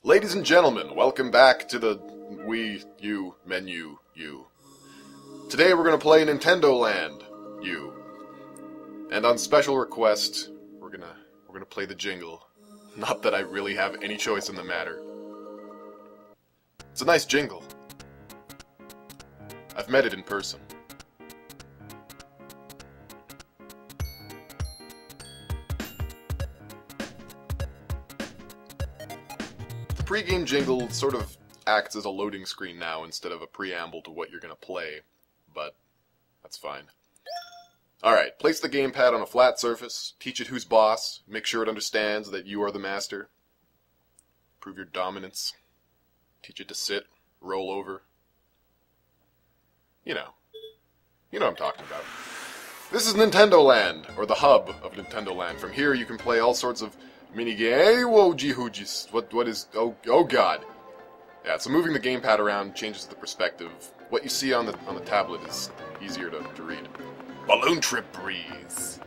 Ladies and gentlemen, welcome back to the Wii U menu U. Today we're going to play Nintendo Land U. And on special request, we're gonna play the jingle. Not that I really have any choice in the matter. It's a nice jingle. I've met it in person. The pregame jingle sort of acts as a loading screen now instead of a preamble to what you're gonna play, but that's fine. Alright, place the gamepad on a flat surface, teach it who's boss, make sure it understands that you are the master. Prove your dominance. Teach it to sit, roll over. You know what I'm talking about. This is Nintendo Land, or the hub of Nintendo Land. From here you can play all sorts of mini-game. Whoa, gee-hoojis. What is... Oh god. Yeah, so moving the gamepad around changes the perspective. What you see on the tablet is easier to read. Balloon Trip Breeze.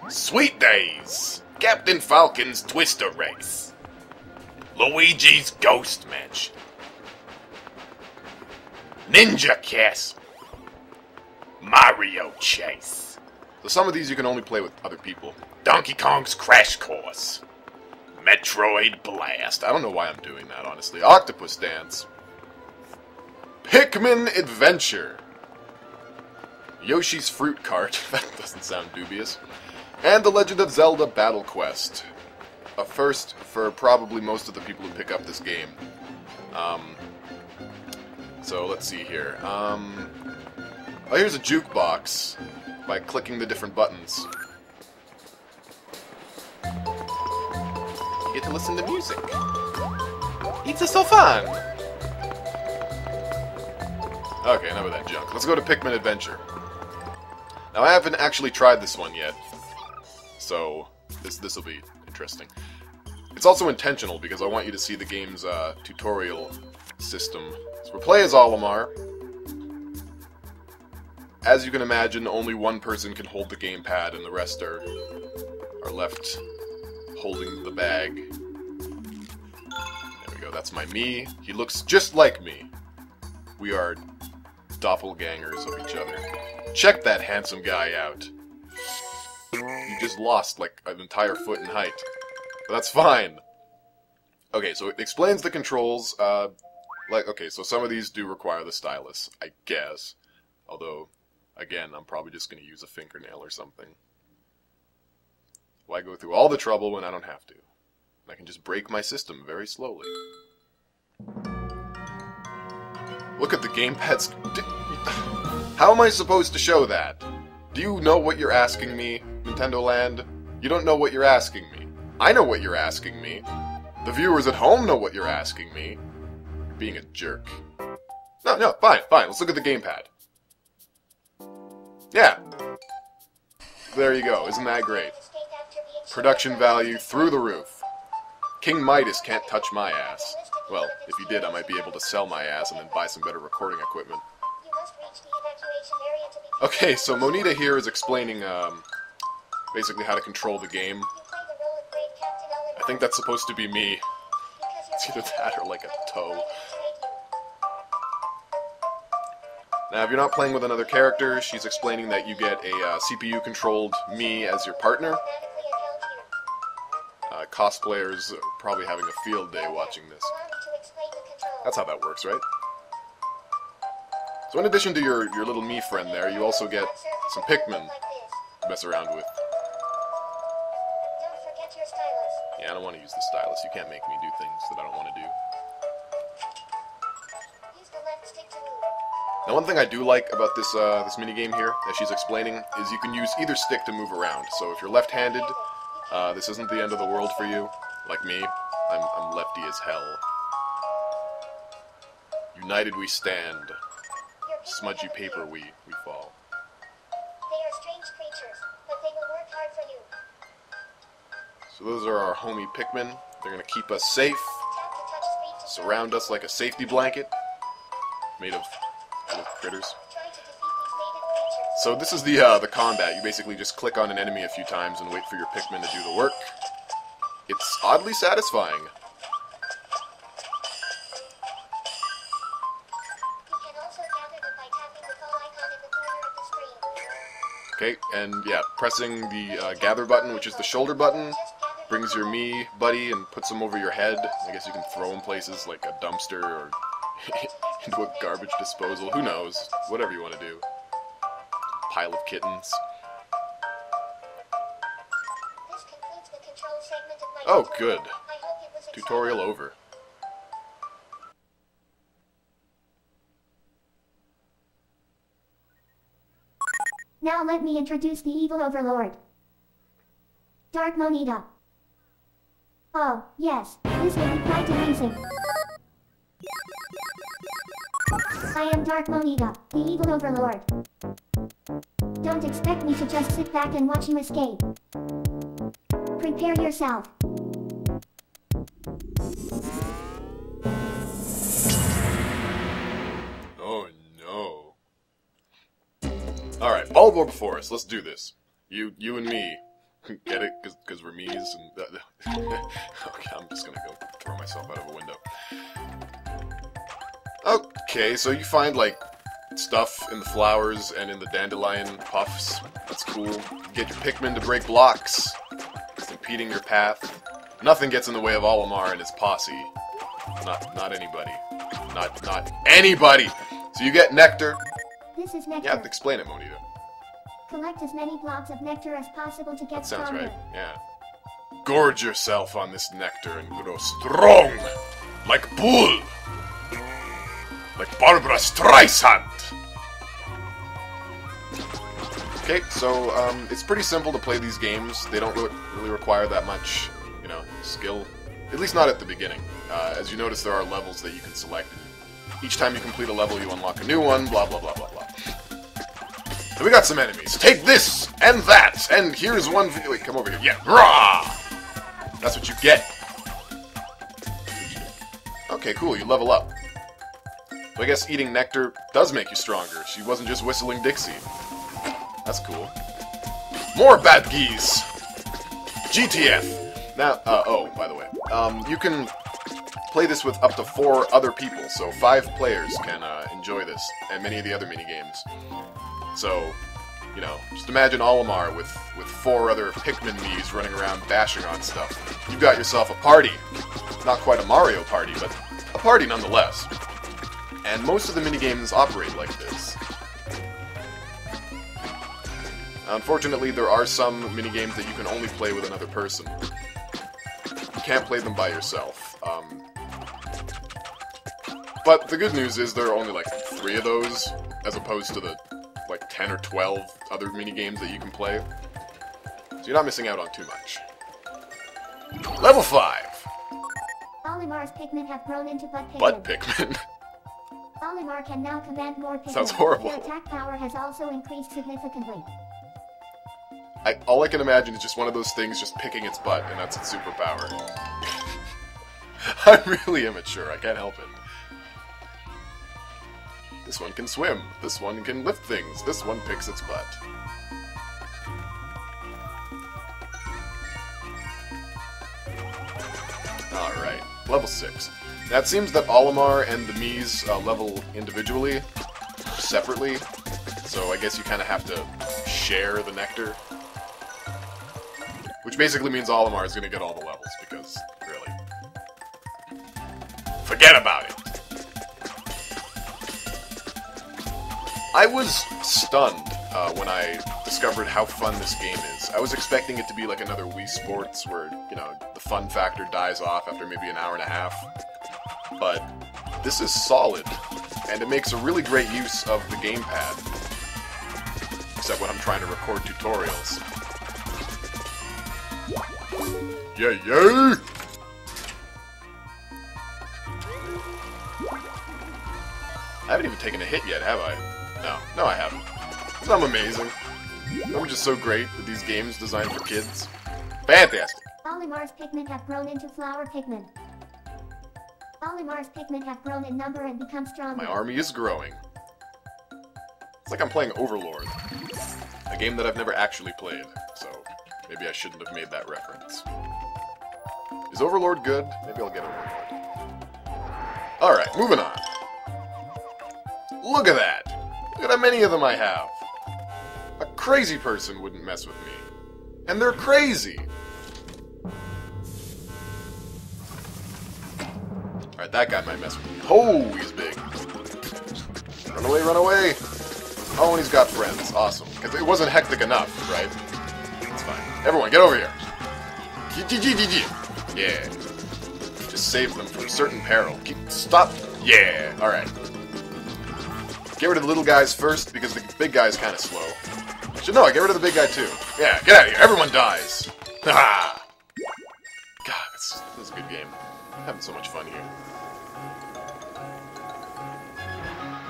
Sweet Days. Captain Falcon's Twister Race. Luigi's Ghost Mansion. Ninja Castle. Mario Chase. So some of these you can only play with other people. Donkey Kong's Crash Course. Metroid Blast. I don't know why I'm doing that, honestly. Octopus Dance. Pikmin Adventure. Yoshi's Fruit Cart. That doesn't sound dubious. And The Legend of Zelda Battle Quest. A first for probably most of the people who pick up this game. So let's see here. Oh, here's a jukebox by clicking the different buttons. You get to listen to music. It's so fun! Okay, enough of that junk. Let's go to Pikmin Adventure. Now, I haven't actually tried this one yet, so this will be interesting. It's also intentional, because I want you to see the game's tutorial system. So we play as Olimar. As you can imagine, only one person can hold the gamepad, and the rest are left holding the bag. There we go, that's my me. He looks just like me. We are doppelgangers of each other. Check that handsome guy out. He just lost like an entire foot in height. But that's fine. Okay, so it explains the controls. Okay, so some of these do require the stylus, I guess. Although, again, I'm probably just going to use a fingernail or something. Why go through all the trouble when I don't have to? I can just break my system very slowly. Look at the gamepad's... How am I supposed to show that? Do you know what you're asking me, Nintendo Land? You don't know what you're asking me. I know what you're asking me. The viewers at home know what you're asking me. You're being a jerk. No, fine. Let's look at the gamepad. Yeah. There you go. Isn't that great? Production value through the roof. King Midas can't touch my ass. Well, if he did, I might be able to sell my ass and then buy some better recording equipment. Okay, so Monita here is explaining, basically how to control the game. I think that's supposed to be me. It's either that or like a toe. Now, if you're not playing with another character, she's explaining that you get a CPU-controlled me as your partner. Cosplayers are probably having a field day watching this. That's how that works, right? So in addition to your little me friend there, you also get some Pikmin to mess around with. Yeah, I don't want to use the stylus. You can't make me do things that I don't want to do. Now, one thing I do like about this minigame here, as she's explaining, is you can use either stick to move around. So if you're left-handed, this isn't the end of the world for you. Like me, I'm lefty as hell. United we stand. Smudgy paper we fall. They are strange creatures, but they will work hard for you. So those are our homie Pikmin. They're gonna keep us safe, surround us like a safety blanket, made of critters. So this is the combat. You basically just click on an enemy a few times and wait for your Pikmin to do the work. It's oddly satisfying. Okay, and yeah, pressing the gather button, which is the shoulder button, brings your me buddy and puts him over your head. I guess you can throw him places like a dumpster or into a garbage disposal. Who knows? Whatever you want to do. Pile of kittens. This concludes the control segment of my Oh, tutorial. good. I hope it was exciting. Tutorial over. Now let me introduce the evil overlord. Dark Monita. Oh, yes, this will be quite amusing. I am Dark Monita, the evil overlord. Don't expect me to just sit back and watch you escape. Prepare yourself. Oh no. Alright, all aboard before us. Let's do this. You and me. Get it? Because we're me's and... Okay, I'm just gonna go throw myself out of a window. Okay, so you find, like, stuff in the flowers and in the dandelion puffs. That's cool. You get your Pikmin to break blocks. It's impeding your path. Nothing gets in the way of Olimar and his posse. Not anybody. Not anybody! So you get nectar. This is nectar. Yeah, explain it, Monita. Collect as many blocks of nectar as possible to get That sounds stronger. right, yeah. Gorge yourself on this nectar and grow strong! Like bull! Like Barbara Streisand! Okay, so, it's pretty simple to play these games. They don't really require that much, you know, skill. At least not at the beginning. As you notice, there are levels that you can select. Each time you complete a level, you unlock a new one, blah blah blah blah blah. So we got some enemies. Take this, and that, and here's one for you. Wait, come over here. Yeah, rah! That's what you get. Okay, cool, you level up. So I guess eating nectar does make you stronger. She wasn't just whistling Dixie. That's cool. More bad geese! GTF! Now, oh, by the way, you can play this with up to 4 other people, so 5 players can enjoy this, and many of the other minigames. So, you know, just imagine Olimar with 4 other Pikmin Mii's running around bashing on stuff. You got yourself a party. Not quite a Mario party, but a party nonetheless. And most of the minigames operate like this. Unfortunately, there are some minigames that you can only play with another person. You can't play them by yourself. But the good news is there are only like 3 of those, as opposed to the like 10 or 12 other minigames that you can play. So you're not missing out on too much. Level 5! Olimar's Pikmin have grown into butt Pikmin. Butt Pikmin. Olimar can now command more Pikmin. Sounds horrible. Their attack power has also increased significantly. All I can imagine is just one of those things just picking its butt, and that's its superpower. I'm really immature, I can't help it. This one can swim, this one can lift things, this one picks its butt. Alright, level 6. Now it seems that Olimar and the Mii's level individually, separately, so I guess you kind of have to share the nectar. Which basically means Olimar is going to get all the levels, because, really, forget about it! I was stunned when I discovered how fun this game is. I was expecting it to be like another Wii Sports where, you know, the fun factor dies off after maybe an hour and a half. But this is solid, and it makes a really great use of the gamepad. Except when I'm trying to record tutorials. Yeah, yeah! I haven't even taken a hit yet, have I? No, I haven't. I'm amazing. I'm just so great with these games designed for kids. Fantastic! Olimar's Pikmin have grown into flower Pikmin. Olimar's Pikmin have grown in number and become stronger. My army is growing. It's like I'm playing Overlord. A game that I've never actually played, so maybe I shouldn't have made that reference. Is Overlord good? Maybe I'll get Overlord. Alright, moving on. Look at that! Look at how many of them I have! A crazy person wouldn't mess with me. And they're crazy! Alright, that guy might mess with me. Oh, he's big. Run away, run away! Oh, and he's got friends. Awesome. Because it wasn't hectic enough, right? It's fine. Everyone, get over here! Yeah. Just save them from certain peril. Stop! Yeah! Alright. Get rid of the little guys first, because the big guy's kind of slow. Actually, no, get rid of the big guy too. Yeah, get out of here! Everyone dies! Haha! God, this is a good game. I'm having so much fun here.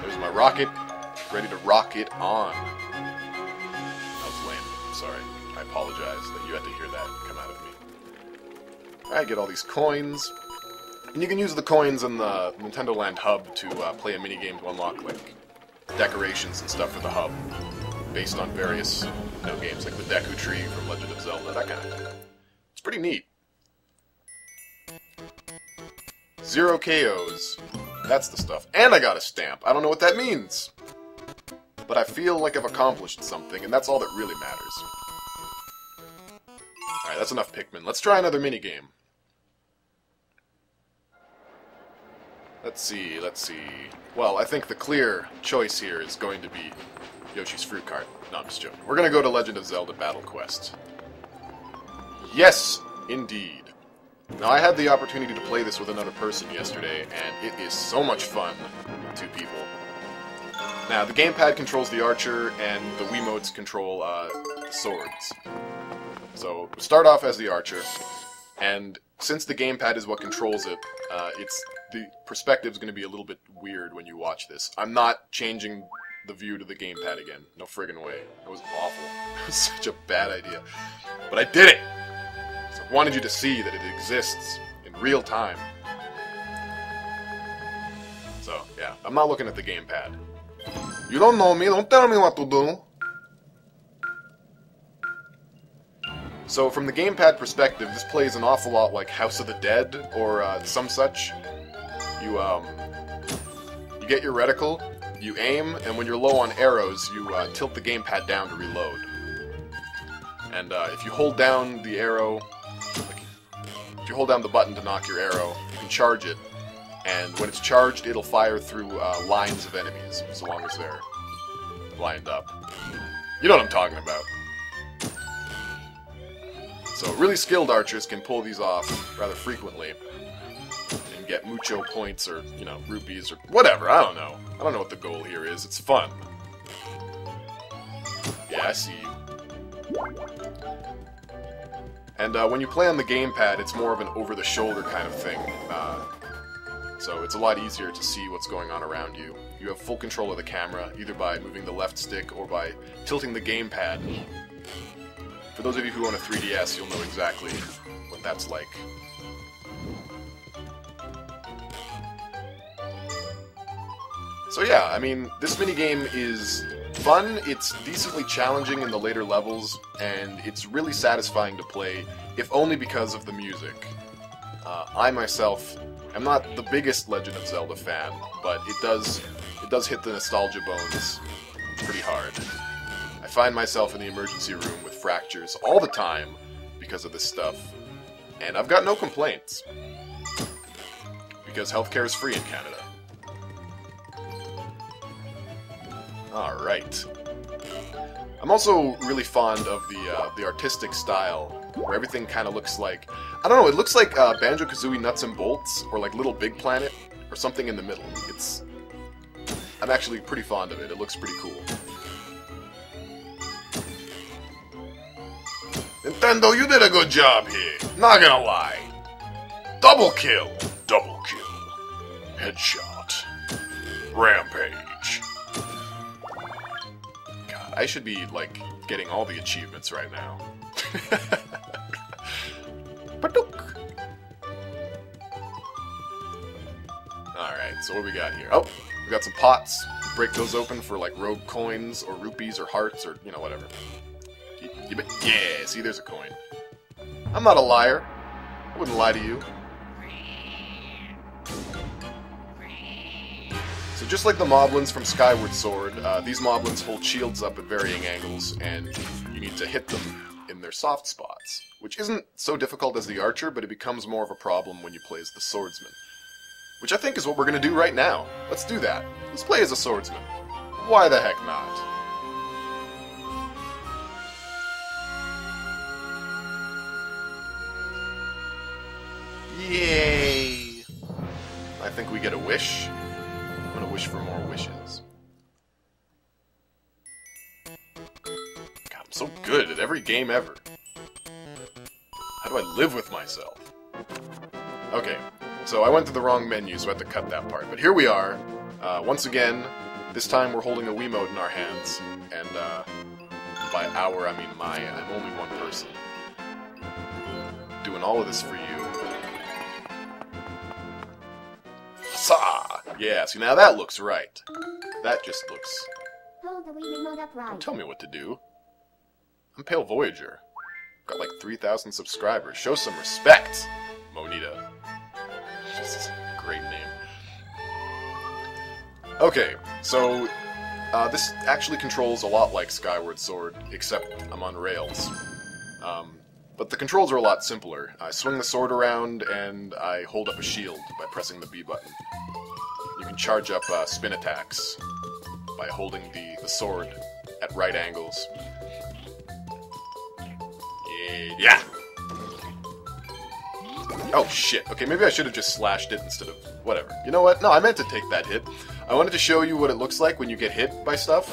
There's my rocket. Ready to rock it on. That was lame. I'm sorry. I apologize that you had to hear that come out of me. Alright, get all these coins. And you can use the coins in the Nintendo Land hub to play a minigame to unlock, like, decorations and stuff for the hub. Based on various games, like the Deku Tree from Legend of Zelda, that kind of thing. It's pretty neat. 0 KOs. That's the stuff. And I got a stamp. I don't know what that means. But I feel like I've accomplished something, and that's all that really matters. Alright, that's enough Pikmin. Let's try another minigame. Let's see. Well, I think the clear choice here is going to be Yoshi's Fruit Cart. No, I'm just joking. We're going to go to Legend of Zelda Battle Quest. Yes, indeed. Now, I had the opportunity to play this with another person yesterday, and it is so much fun with 2 people. Now, the gamepad controls the archer, and the Wiimotes control swords. So, we start off as the archer, and since the gamepad is what controls it, the perspective is going to be a little bit weird when you watch this. I'm not changing the view to the gamepad again. No friggin' way. That was awful. It was such a bad idea. But I did it! So I wanted you to see that it exists in real time. So, yeah. I'm not looking at the gamepad. You don't know me, don't tell me what to do. So, from the gamepad perspective, this plays an awful lot like House of the Dead, or some such. You get your reticle, you aim, and when you're low on arrows, you tilt the gamepad down to reload. And if you hold down the arrow, if you hold down the button to knock your arrow, you can charge it. And when it's charged, it'll fire through lines of enemies, so long as they're lined up. You know what I'm talking about. So really skilled archers can pull these off rather frequently. And get mucho points or, rupees or whatever, I don't know. I don't know what the goal here is, it's fun. Yeah, I see you. And when you play on the gamepad, it's more of an over-the-shoulder kind of thing. So it's a lot easier to see what's going on around you. You have full control of the camera, either by moving the left stick or by tilting the gamepad. For those of you who own a 3DS, you'll know exactly what that's like. So yeah, I mean, this minigame is fun, it's decently challenging in the later levels, and it's really satisfying to play, if only because of the music. I myself am not the biggest Legend of Zelda fan, but it does hit the nostalgia bones pretty hard. I find myself in the emergency room with fractures all the time because of this stuff, and I've got no complaints. Because healthcare is free in Canada. Alright. I'm also really fond of the artistic style, where everything kind of looks like... I don't know, it looks like Banjo-Kazooie Nuts and Bolts, or like Little Big Planet, or something in the middle. I'm actually pretty fond of it, it looks pretty cool. Nintendo, you did a good job here, not gonna lie. Double kill. Double kill. Headshot. Rampage. God, I should be, like, getting all the achievements right now. Padook. Alright, so what do we got here? Oh, we got some pots. Break those open for, like, rogue coins, or rupees, or hearts, or, whatever. Yeah, see, there's a coin. I'm not a liar. I wouldn't lie to you. So just like the moblins from Skyward Sword, these moblins hold shields up at varying angles, and you need to hit them in their soft spots, which isn't so difficult as the archer, but it becomes more of a problem when you play as the swordsman. Which I think is what we're going to do right now. Let's do that. Let's play as a swordsman. Why the heck not? Yay! I think we get a wish. I'm going to wish for more wishes. God, I'm so good at every game ever. How do I live with myself? Okay. So I went to the wrong menu, so I had to cut that part. But here we are, once again. This time we're holding a Wiimote in our hands, and by our, I mean my. I'm only one person. Doing all of this for you. Sa! Yeah, see now that looks right. That just looks... Hold the Wii remote upright. Don't tell me what to do. I'm PaleVoyager. Got like 3,000 subscribers. Show some respect, Monita. This great name. Okay, so this actually controls a lot like Skyward Sword, except I'm on rails. But the controls are a lot simpler. I swing the sword around and I hold up a shield by pressing the B button. You can charge up spin attacks by holding the sword at right angles. Yeah! Oh, shit. Okay, maybe I should have just slashed it instead of... whatever. You know what? No, I meant to take that hit. I wanted to show you what it looks like when you get hit by stuff.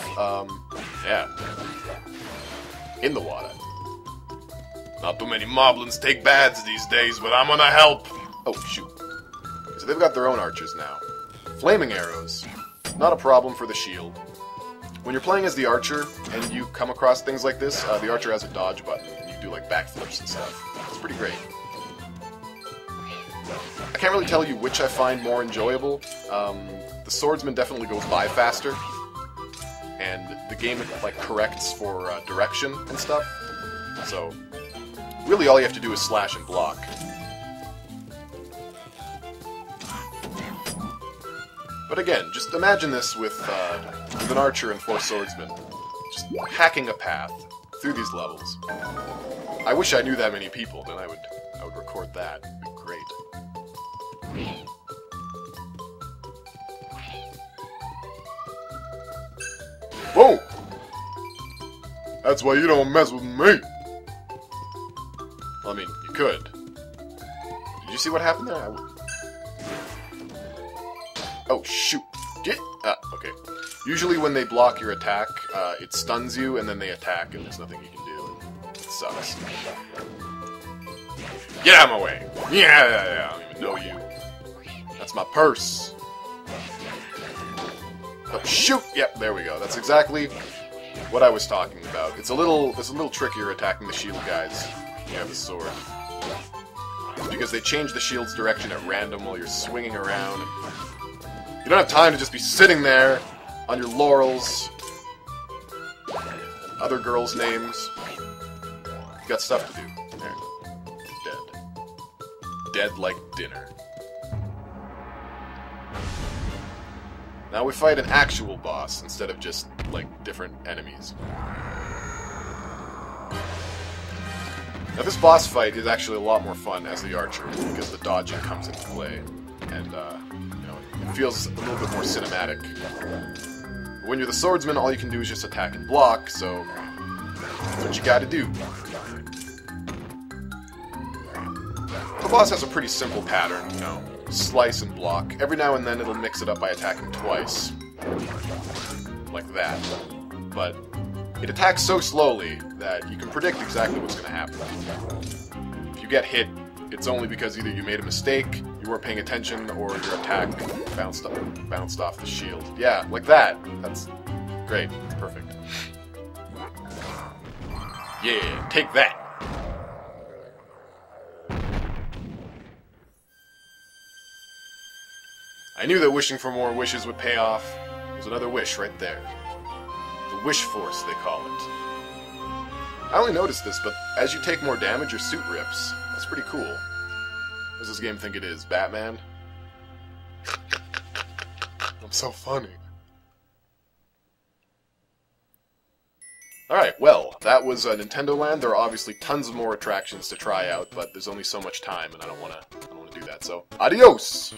Yeah. In the water. Not too many moblins take baths these days, but I'm gonna help! Oh, shoot. So they've got their own archers now. Flaming arrows. Not a problem for the shield. When you're playing as the archer, and you come across things like this, the archer has a dodge button, and you can do, like, backflips and stuff. It's pretty great. I can't really tell you which I find more enjoyable. The swordsman definitely goes by faster, and the game like corrects for direction and stuff. So really, all you have to do is slash and block. But again, just imagine this with an archer and 4 swordsmen, just hacking a path through these levels. I wish I knew that many people, then I would record that. It'd be great. Whoa! That's why you don't mess with me! Well, I mean, you could. Did you see what happened there? Oh, shoot. Get... okay. Usually when they block your attack, it stuns you, and then they attack, and there's nothing you can do. It sucks. Get out of my way! Yeah, I don't even know you. That's my purse. Oh, shoot! Yep, there we go. That's exactly what I was talking about. It's a little trickier attacking the shield guys when you have the sword. Because they change the shield's direction at random while you're swinging around. You don't have time to just be sitting there on your laurels. Other girls' names. You got stuff to do. There. Dead. Dead like dinner. Now we fight an actual boss instead of just, like, different enemies. Now this boss fight is actually a lot more fun as the archer, because the dodging comes into play, and, you know, it feels a little bit more cinematic. When you're the swordsman, all you can do is just attack and block, so that's what you gotta do. The boss has a pretty simple pattern, you know. Slice and block. Every now and then it'll mix it up by attacking twice. Like that. But it attacks so slowly that you can predict exactly what's going to happen. If you get hit, it's only because either you made a mistake, you weren't paying attention, or your attack bounced off the shield. Yeah, like that. That's great. Perfect. Yeah, take that! I knew that wishing for more wishes would pay off. There's another wish right there. The wish force, they call it. I only noticed this, but as you take more damage, your suit rips. That's pretty cool. What does this game think it is, Batman? I'm so funny. Alright, well, that was Nintendo Land. There are obviously tons of more attractions to try out, but there's only so much time, and I don't want to do that, so adios!